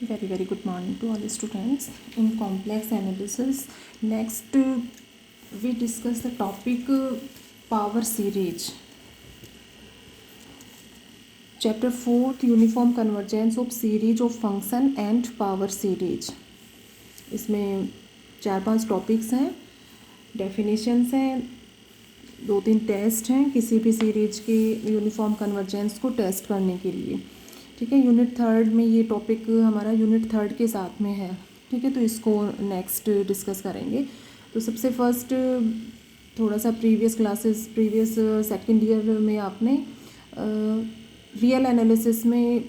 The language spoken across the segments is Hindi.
Very good morning to all students. In complex analysis, next we discuss the topic power series. Chapter 4th, uniform convergence of series of function and power series. इसमें 4-5 टॉपिक्स हैं, डेफिनेशंस हैं, 2-3 टेस्ट हैं किसी भी सीरीज के यूनिफॉर्म कन्वर्जेंस को टेस्ट करने के लिए। ठीक है, यूनिट 3 में ये टॉपिक हमारा यूनिट 3 के साथ में है। ठीक है, तो इसको नेक्स्ट डिस्कस करेंगे। तो सबसे फर्स्ट थोड़ा सा प्रीवियस सेकेंड ईयर में आपने रियल एनालिसिस में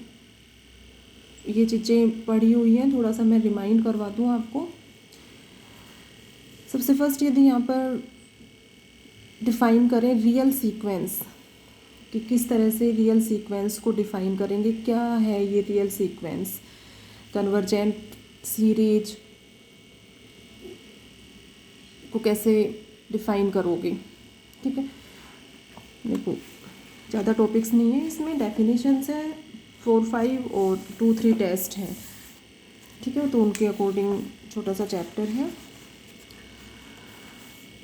ये चीज़ें पढ़ी हुई हैं, थोड़ा सा मैं रिमाइंड करवा दूँ आपको। सबसे फर्स्ट यदि यहाँ पर डिफ़ाइन करें रियल सीक्वेंस, कि किस तरह से रियल सीक्वेंस को डिफ़ाइन करेंगे, क्या है ये रियल सीक्वेंस, कन्वर्जेंट सीरीज को कैसे डिफ़ाइन करोगे। ठीक है, देखो ज़्यादा टॉपिक्स नहीं है इसमें, डेफिनेशंस हैं 4-5 और 2-3 टेस्ट हैं। ठीक है, तो उनके अकॉर्डिंग छोटा सा चैप्टर है।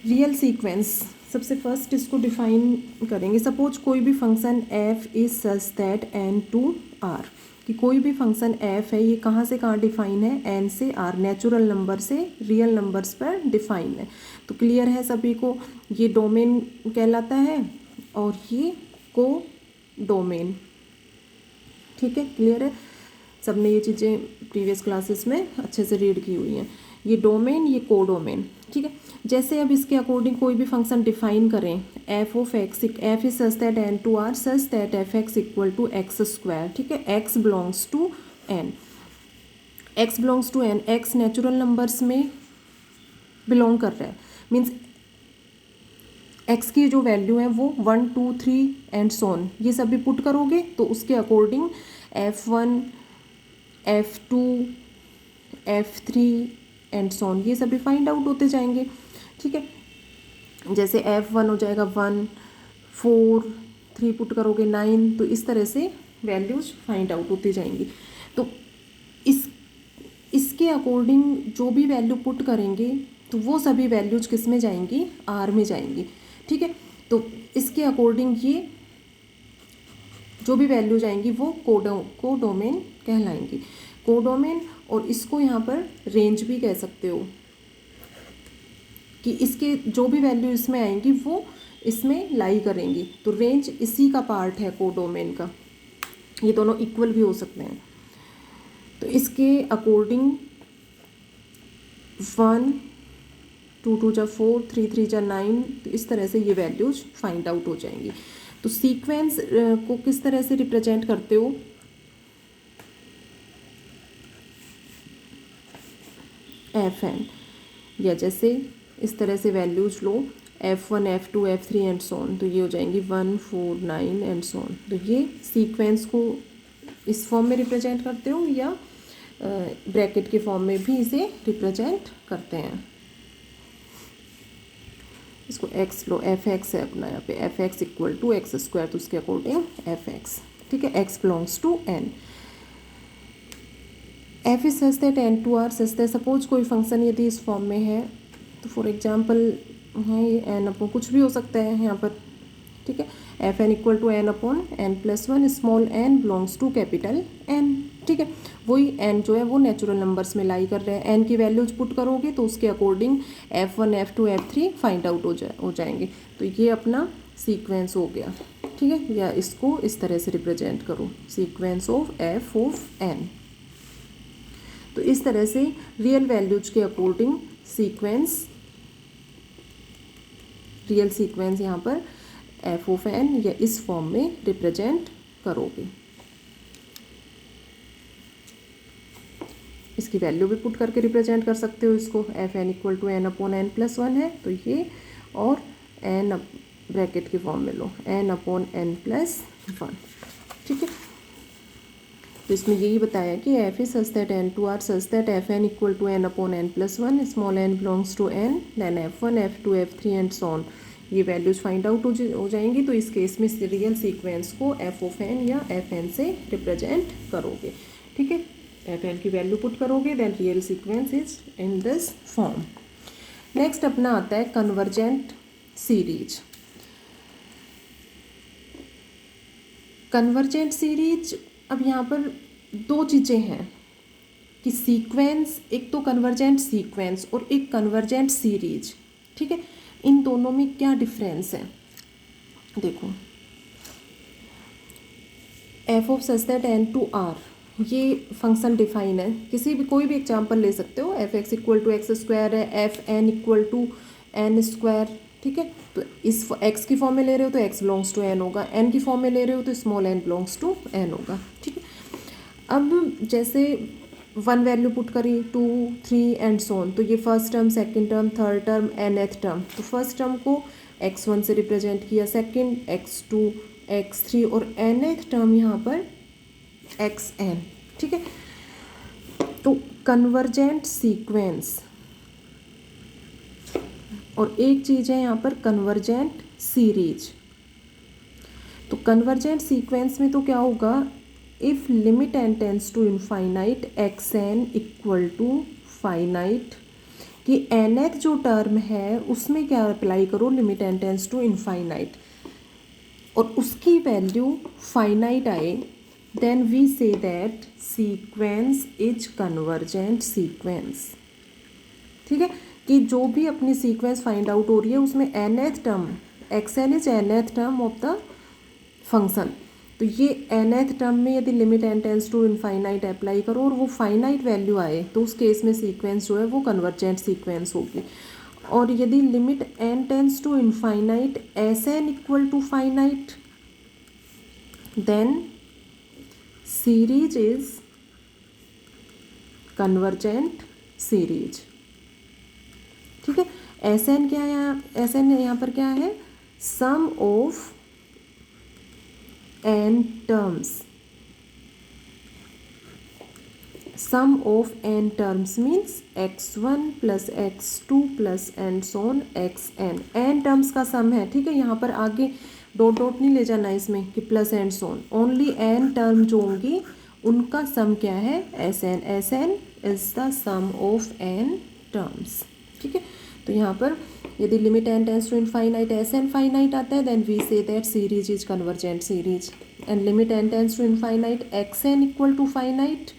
रियल सीक्वेंस, सबसे फर्स्ट इसको डिफाइन करेंगे। सपोज कोई भी function f is such that n to r, कि कोई भी फंक्शन f है, ये कहाँ से कहाँ डिफाइन है, n से r, नेचुरल नंबर से रियल नंबर्स पर डिफाइन है। तो क्लियर है सभी को, ये डोमेन कहलाता है और ये को डोमेन। ठीक है, क्लियर है, सबने ये चीज़ें प्रीवियस क्लासेस में अच्छे से रीड की हुई हैं। ये डोमेन, ये को डोमेन। ठीक है, जैसे अब इसके अकॉर्डिंग कोई भी फंक्शन डिफाइन करें, f of x, f is such that N to R, such that f x equal to x square. ठीक है, x belongs to N, x belongs to N, x natural numbers में बिलोंग कर रहा है, मीन्स एक्स की जो वैल्यू है वो 1, 2, 3 एंड सोन, ये सभी पुट करोगे तो उसके according f1, f2, f3 and सोन, ये सभी फाइंड आउट होते जाएंगे। ठीक है, जैसे f1 हो जाएगा 1, 4, 3 पुट करोगे 9, तो इस तरह से वैल्यूज फाइंड आउट होती जाएंगी। तो इसके अकॉर्डिंग जो भी वैल्यू पुट करेंगे तो वो सभी वैल्यूज किस में जाएंगी, आर में जाएंगी। ठीक है, तो इसके अकॉर्डिंग ये जो भी वैल्यू जाएंगी वो को डोमेन कहलाएंगी, को डोमेन। और इसको यहाँ पर रेंज भी कह सकते हो, कि इसके जो भी वैल्यू इसमें आएंगी वो इसमें लाई करेंगी, तो रेंज इसी का पार्ट है को डोमेन का। ये दोनों इक्वल भी हो सकते हैं। तो इसके अकॉर्डिंग 1, 2, 2 जा 4, 3, 3 जा 9, तो इस तरह से ये वैल्यूज फाइंड आउट हो जाएंगी। तो सीक्वेंस को किस तरह से रिप्रेजेंट करते हो, एफ एन, या जैसे इस तरह से values low, f1, f2, f3 and सोन, तो ये हो जाएंगी 1, 4, 9 एंड सोन। तो ये सीक्वेंस को इस फॉर्म में रिप्रेजेंट करते हो, या ब्रैकेट के फॉर्म में भी इसे रिप्रेजेंट करते हैं। इसको x लो, एफ एक्स है अपना यहाँ पे, f x equal to x square, तो उसके अकॉर्डिंग एफ एक्स। ठीक है, x belongs to n, f is such that N to R, such that, suppose कोई फंक्शन यदि इस फॉर्म में है, तो फॉर एग्जांपल है ये एन अपॉन कुछ भी हो सकता है यहाँ पर। ठीक है, f n equal to n upon n plus 1, small n belongs to capital N. ठीक है, वही एन जो है वो नेचुरल नंबर्स में लाई कर रहे हैं, एन की वैल्यूज पुट करोगे तो उसके according f1, f2, f3 find out हो जाएंगे। तो ये अपना सीक्वेंस हो गया। ठीक है, या इसको इस तरह से रिप्रेजेंट करो, sequence of f of n. तो इस तरह से रियल वैल्यूज के अकॉर्डिंग सीक्वेंस, रियल सीक्वेंस यहाँ पर एफ ऑफ एन या इस फॉर्म में रिप्रेजेंट करोगे। इसकी वैल्यू भी पुट करके रिप्रेजेंट कर सकते हो इसको, f n equal to n upon n plus 1 है तो ये, और एन ब्रैकेट के फॉर्म में लो, एन अपॉन एन प्लस 1। ठीक है, तो इसमें यही बताया कि f is such that N to R, such that f n equal to n upon n plus 1, small n belongs to N, then f1, f2, f3 and so on, ये वैल्यूज फाइंड आउट हो जाएंगी। तो इस केस में रियल सीक्वेंस को एफ ऑफ एन या एफ एन से रिप्रेजेंट करोगे। ठीक है, एफ एन की वैल्यू पुट करोगे then real sequence is in this form. Next अपना आता है कन्वर्जेंट सीरीज। कन्वर्जेंट सीरीज, अब यहाँ पर दो चीज़ें हैं कि सीक्वेंस, एक तो कन्वर्जेंट सीक्वेंस और एक कन्वर्जेंट सीरीज, ठीक है। इन दोनों में क्या डिफरेंस है देखो, f of such that N to R, ये फंक्शन डिफाइन है, किसी भी कोई भी एग्जाम्पल ले सकते हो, f x equal to x square है, f n equal to n square, ठीक है। तो इस एक्स की फॉर्म में ले रहे हो तो एक्स बिलोंग्स टू एन होगा, एन की फॉर्म में ले रहे हो तो small n belongs to N होगा, ठीक है। अब जैसे वन वैल्यू पुट करी, 2 3 एंड सो ऑन, तो ये first term, second term, third term, nth term, तो फर्स्ट टर्म को x1 से रिप्रेजेंट किया, सेकंड x2, x3 और nth टर्म यहाँ पर xn, ठीक है। तो कन्वर्जेंट सीक्वेंस, और एक चीज़ है यहाँ पर कन्वर्जेंट सीरीज। तो कन्वर्जेंट सीक्वेंस में तो क्या होगा, if limit n tends to infinite x n equal to finite, कि nth जो टर्म है उसमें क्या अप्लाई करो, limit n tends to infinite, और उसकी वैल्यू फाइनाइट आए, then we say that sequence is convergent sequence, ठीक है। कि जो भी अपनी सीक्वेंस फाइंड आउट हो रही है उसमें nth term, x n is nth term of the function, तो ये nth टर्म में यदि limit n tends to infinite apply करो और वो फाइनाइट वैल्यू आए, तो उस केस में सीक्वेंस जो है वो कन्वर्जेंट सीक्वेंस होगी। और यदि limit n tends to infinite S n equal to finite, then series is convergent series, ठीक है। एस एन क्या है यहाँ, एस एन यहाँ पर क्या है, सम of n terms, sum of n terms means x1 plus x2 plus and so on xn, n terms का सम है, ठीक है। यहाँ पर आगे डॉट डॉट नहीं ले जाना इसमें कि plus and so on, only n term जो होंगी उनका सम क्या है, S n is the sum of n terms, ठीक है। तो यहाँ पर यदि limit n tends to infinite S n finite आता है, then we say that series is convergent series, and limit n tends to infinite x n equal to finite,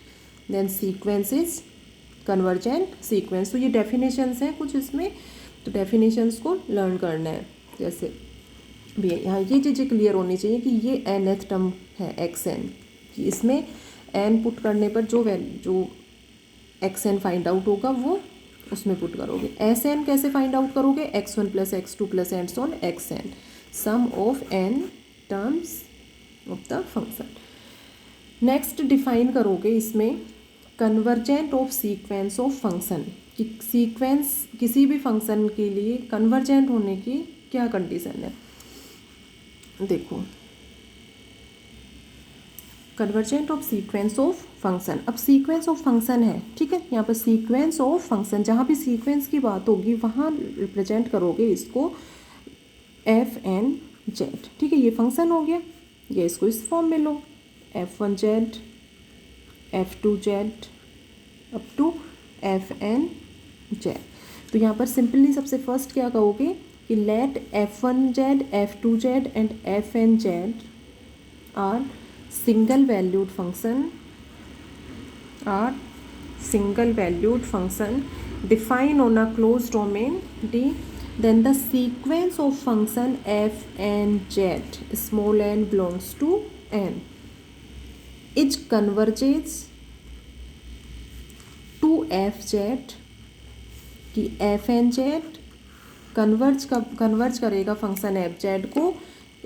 then sequence is convergent sequence. तो ये डेफिनेशंस हैं कुछ इसमें, तो डेफिनेशंस को लर्न करना है। जैसे भी यहाँ ये चीज़ें क्लियर होनी चाहिए कि ये nth टर्म है एक्स एन, कि इसमें n पुट करने पर जो एक्स एन फाइंड आउट होगा वो उसमें पुट करोगे। एस एन कैसे फाइंड आउट करोगे, x1 plus x2 plus and so on xn, sum of n terms of the function. Next define करोगे इसमें convergent of sequence of function, कि सीक्वेंस किसी भी फंक्शन के लिए कन्वर्जेंट होने की क्या कंडीशन है। देखो convergent of sequence of function, अब सीक्वेंस ऑफ फंक्शन है, ठीक है। यहाँ पर सीक्वेंस ऑफ फंक्शन, जहाँ भी सीक्वेंस की बात होगी वहाँ रिप्रेजेंट करोगे इसको एफ एन जेड, ठीक है। ये फंक्शन हो गया, ये इसको इस फॉर्म में लो, f1 z, f2 z up to fn z. तो यहाँ पर सिंपली सबसे फर्स्ट क्या कहोगे कि let f1 z, f2 z and fn z are single valued function defined on a closed domain D, then the sequence of function f and z small n belongs to n, it converges to fz, कि f and z कन्वर्ज करेगा फंक्शन एफ जेड को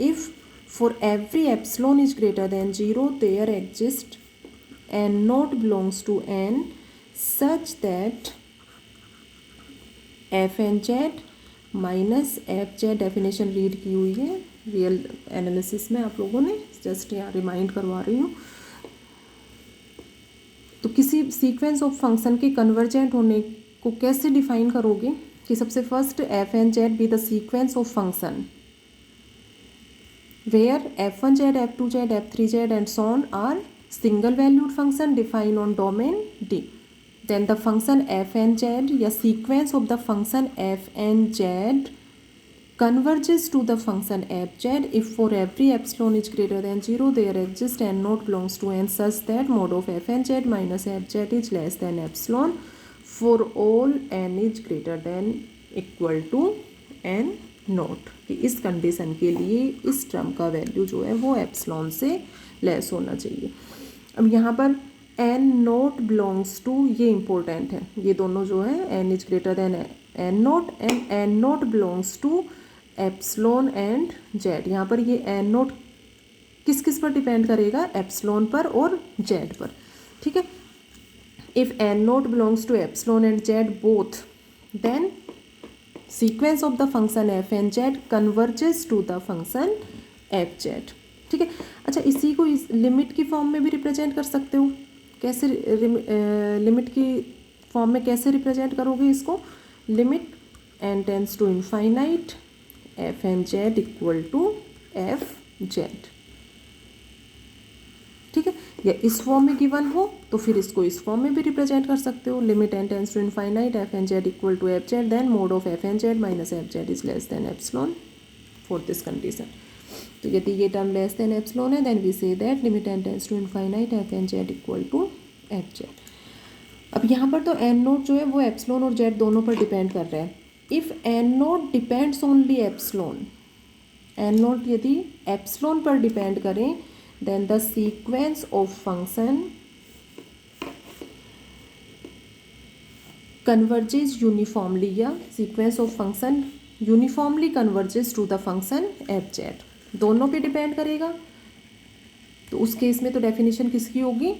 if for every epsilon is greater than 0 there exists n naught belongs to n such that f n z minus f Z definition read की हुई है रियल एनालिसिस में, आप लोगों ने जस्ट यहाँ रिमाइंड करवा रही हूँ। तो किसी सीक्वेंस ऑफ फंक्शन के कन्वर्जेंट होने को कैसे डिफाइन करोगे कि सबसे first f n z be the sequence of function where f1z, f2z, f3z and so on are single valued function defined on domain D. Then the function f and z या sequence of the function f and z converges to the function fz if for every epsilon is greater than 0 there exists n naught belongs to n such that mod of f and z minus fz is less than epsilon for all n is greater than equal to n note कि इस कंडीशन के लिए इस टर्म का वैल्यू जो है वो एप्सिलॉन से लेस होना चाहिए। अब यहाँ पर एन नोट बिलोंग्स टू, ये इम्पोर्टेंट है, ये दोनों जो है n is greater than n not and n not belongs to epsilon and z. यहाँ पर ये एन नोट किस किस पर डिपेंड करेगा, एप्सिलॉन पर और जेड पर, ठीक है। If n not belongs to epsilon and z both then sequence of the function f n z converges to the function f z, ठीक है। अच्छा, इसी को इस लिमिट की फॉर्म में भी रिप्रेजेंट कर सकते हो। कैसे लिमिट की फॉर्म में कैसे रिप्रेजेंट करोगे इसको, limit n tends to infinite f n z equal to f z, ठीक है। या इस फॉर्म में गिवन हो तो फिर इसको इस फॉर्म में भी रिप्रेजेंट कर सकते हो, limit n tends to infinite f n z equal to f z then mod of f n z minus f z is less than epsilon for this condition. तो यदि ये टर्म लेस देन एप्सिलॉन है then we say that limit n tends to infinite f n z equal to f z. अब यहाँ पर तो एन नोट जो है वो एप्सिलॉन और जेड दोनों पर डिपेंड कर रहा है। If n not depends only epsilon, n not यदि एप्सिलॉन पर डिपेंड करें then the sequence of function converges uniformly, या sequence of function uniformly converges to the function fz, दोनों पे डिपेंड करेगा। तो उस केस में तो डेफिनेशन किसकी होगी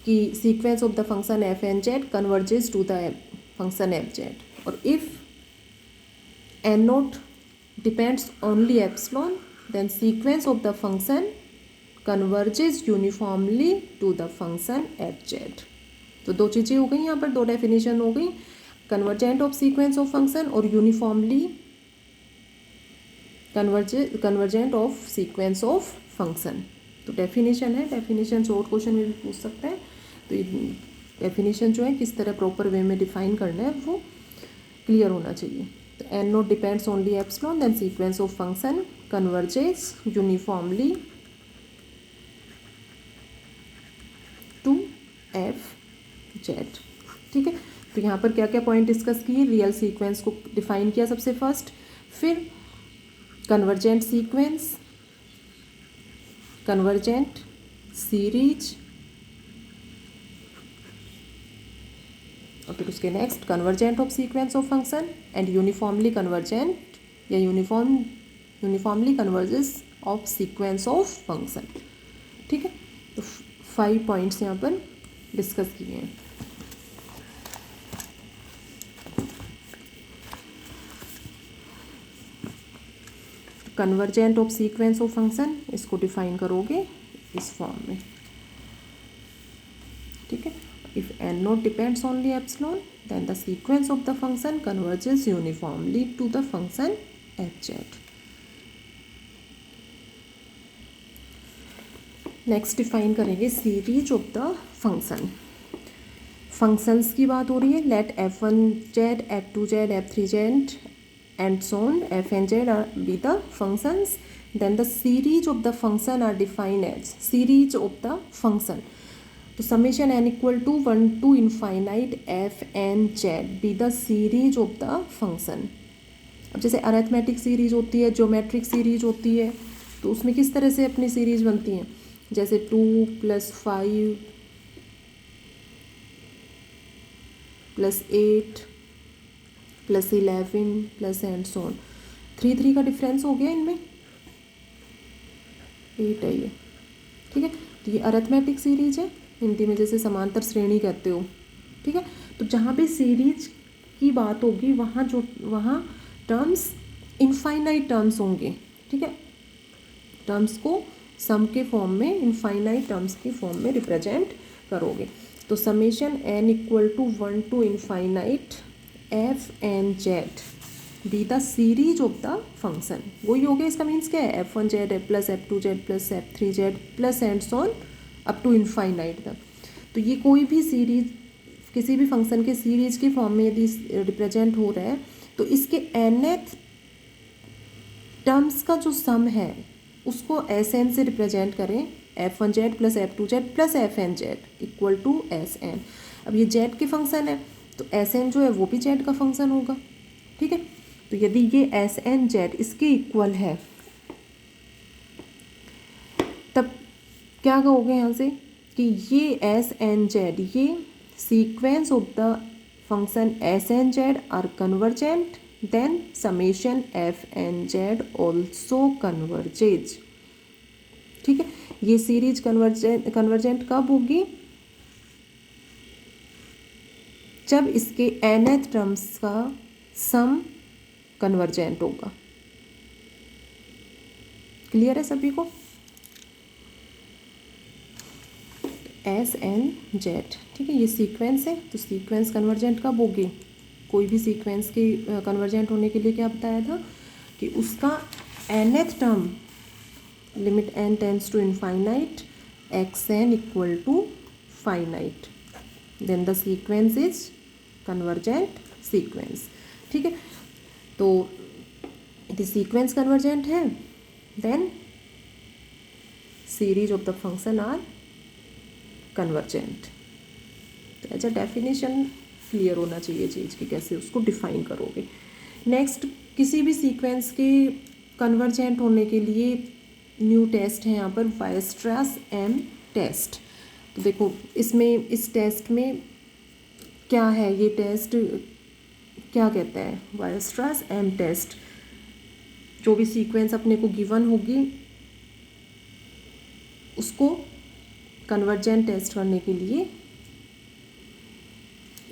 कि sequence of the function f n z converges to the function f z. और if n not depends only epsilon then sequence of the function converges uniformly to the function f z. तो दो चीज़ें हो गई यहाँ पर, दो डेफिनेशन हो गई, convergent of sequence of function और uniformly convergent of sequence of function. तो डेफिनेशन है, डेफिनेशन शॉर्ट क्वेश्चन में भी पूछ सकते हैं। तो डेफिनेशन जो है किस तरह प्रॉपर वे में डिफाइन करना है वो क्लियर होना चाहिए। तो n not depends only epsilon then sequence of function converges uniformly to f z, ठीक है। तो यहाँ पर क्या क्या पॉइंट डिस्कस किए, रियल सीक्वेंस को डिफाइन किया सबसे फर्स्ट, फिर कन्वर्जेंट सीक्वेंस, कन्वर्जेंट सीरीज, और फिर उसके next convergent of sequence of function and uniformly convergent या uniformly convergence of sequence of function, ठीक है। तो 5 पॉइंट्स यहाँ पर डिस्कस किए हैं। Convergent of sequence of function इसको डिफाइन करोगे इस फॉर्म में, ठीक है। If n not depends only epsilon then the sequence of the function converges uniformly to the function f z. Next define करेंगे series of the function. Functions की बात हो रही है, let f one z f two z f three z and so on f n z are be the functions then the series of the function are defined as series of the function. तो summation n equal to 1 to infinite f n z be the series of the function. अब जैसे अरिथमेटिक सीरीज होती है, ज्योमेट्रिक सीरीज होती है, तो उसमें किस तरह से अपनी सीरीज बनती हैं, जैसे 2 + 5 + 8 + 11 प्लस एंड सो ऑन। 3 का डिफरेंस हो गया इनमें, 8 है ये, ठीक है। तो ये अरिथमेटिक सीरीज है, हिंदी में जैसे समांतर श्रेणी कहते हो, ठीक है। तो जहाँ पे सीरीज की बात होगी वहाँ टर्म्स इनफाइनाइट टर्म्स होंगे, ठीक है। टर्म्स को सम के फॉर्म में, इनफाइनाइट टर्म्स के फॉर्म में रिप्रेजेंट करोगे। तो summation n equal to 1 to infinite f n z be the series of the function. वही हो गया, इसका मीन्स क्या है, F1 z plus F2 z plus F3 z plus and so on up to infinite तक। तो ये कोई भी सीरीज, किसी भी फंक्शन के सीरीज के फॉर्म में यदि रिप्रेजेंट हो रहा है तो इसके nth टर्म्स का जो सम है उसको Sn से रिप्रेजेंट करें, f1z plus f2z plus fnz equal to Sn। अब ये z के फंक्शन है तो Sn जो है वो भी z का फंक्शन होगा, ठीक है। तो यदि ये Snz इसके इक्वल है तब क्या कहोगे यहाँ से कि ये Snz, ये sequence of the function Snz are convergent, then summation fnz also converges, ठीक है। ये सीरीज कन्वर्जेंट कब होगी, जब इसके nth टर्म्स का सम कन्वर्जेंट होगा। क्लियर है सभी को? Snz, ठीक है, ये सीक्वेंस है तो सीक्वेंस कन्वर्जेंट कब होगी, कोई भी सीक्वेंस के कन्वर्जेंट होने के लिए क्या बताया था कि उसका nth term limit n tends to infinite xn equal to finite, then the sequence is convergent sequence, ठीक है। तो यदि सीक्वेंस कन्वर्जेंट है then series of the function are convergent. तो एज अ डेफिनेशन क्लियर होना चाहिए चीज़ की कैसे उसको डिफाइन करोगे। नेक्स्ट, किसी भी सीक्वेंस के कन्वर्जेंट होने के लिए न्यू टेस्ट है यहाँ पर, वायरस्ट्रास एम टेस्ट। तो देखो इसमें, इस टेस्ट में क्या है, ये टेस्ट क्या कहता है, वायरस्ट्रास एम टेस्ट। जो भी सीक्वेंस अपने को गिवन होगी उसको कन्वर्जेंट टेस्ट करने के लिए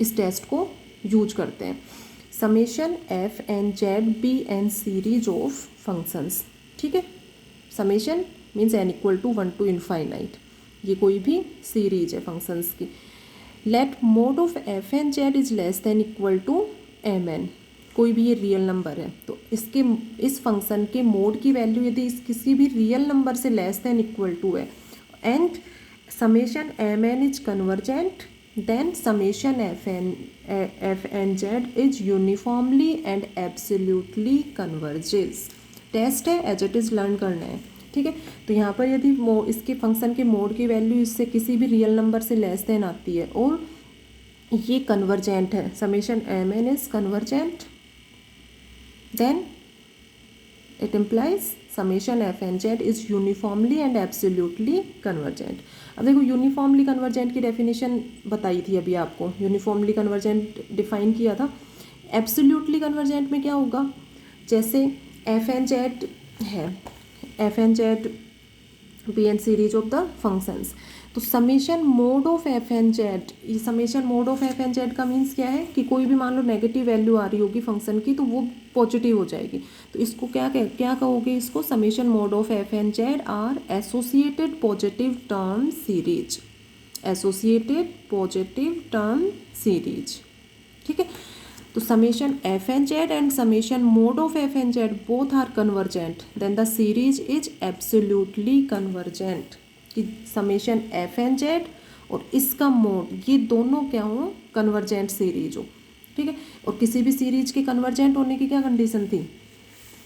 इस टेस्ट को यूज करते हैं। Summation f n z be N series of functions, ठीक है। Summation means n equal to 1 to infinite, ये कोई भी सीरीज है फंक्शंस की। Let mod of f n z is less than equal to M n, कोई भी ये रियल नंबर है तो इसके, इस फंक्शन के मोड की वैल्यू यदि इस किसी भी रियल नंबर से लेस देन इक्वल टू है and summation M n is convergent, then summation fnz is uniformly and absolutely converges। Test है, एज इट इज़ लर्न करना है, ठीक है। तो यहाँ पर यदि इसके फंक्शन के मोड की वैल्यू इससे किसी भी रियल नंबर से लेस देन आती है और ये कन्वर्जेंट है, summation M n is convergent, then it implies summation f n z is uniformly and absolutely convergent. अब देखो यूनिफॉर्मली कन्वर्जेंट की डेफिनेशन बताई थी अभी आपको, यूनिफॉर्मली कन्वर्जेंट डिफाइन किया था। एब्सोल्युटली कन्वर्जेंट में क्या होगा, जैसे एफ एन जेड है, f n z be N series of the functions, तो summation mod of f n z, ये summation mod of f n z का मीन्स क्या है कि कोई भी मान लो नेगेटिव वैल्यू आ रही होगी फंक्शन की तो वो पॉजिटिव हो जाएगी, तो इसको क्या कहोगे, इसको summation mod of f n z are associated positive term series, associated positive term series, ठीक है। तो summation f n z and summation mod of f n z both are convergent, then the series is absolutely convergent, कि समेशन एफ एन जेड और इसका मोड ये दोनों क्या हो, कन्वर्जेंट सीरीज हो, ठीक है। और किसी भी सीरीज के कन्वर्जेंट होने की क्या कंडीशन थी,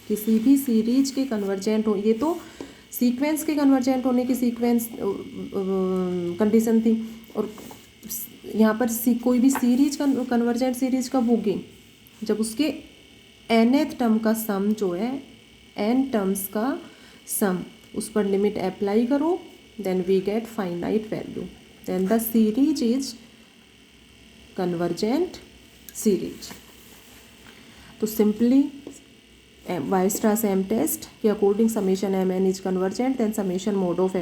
किसी भी सीरीज के कन्वर्जेंट हो, ये तो सीक्वेंस के कन्वर्जेंट होने की सीक्वेंस कंडीशन थी, और यहाँ पर कोई भी सीरीज कन्वर्जेंट सीरीज कब होगी, जब उसके nth टर्म का सम जो है, n टर्म्स का सम, उस पर लिमिट अप्लाई करो, then we get finite value, then the series is convergent series। तो simply Weierstrass M test के according summation mn is convergent, then summation mode of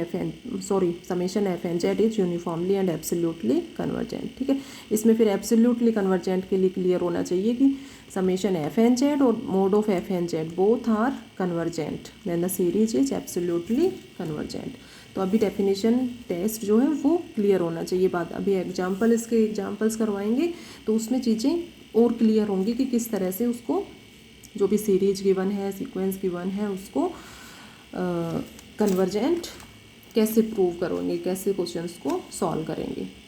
summation fnz is uniformly and absolutely convergent, ठीक है। इसमें फिर absolutely convergent के लिए क्लियर होना चाहिए कि summation fnz और mode of fnz both are convergent, then the series is absolutely convergent। तो अभी डेफिनेशन टेस्ट जो है वो क्लियर होना चाहिए बात, अभी इसके एग्जाम्पल्स करवाएंगे तो उसमें चीज़ें और क्लियर होंगी कि किस तरह से उसको, जो भी सीरीज गिवन है, सीक्वेंस गिवन है, उसको कन्वर्जेंट कैसे प्रूव करोगे, कैसे क्वेश्चंस को सॉल्व करेंगे।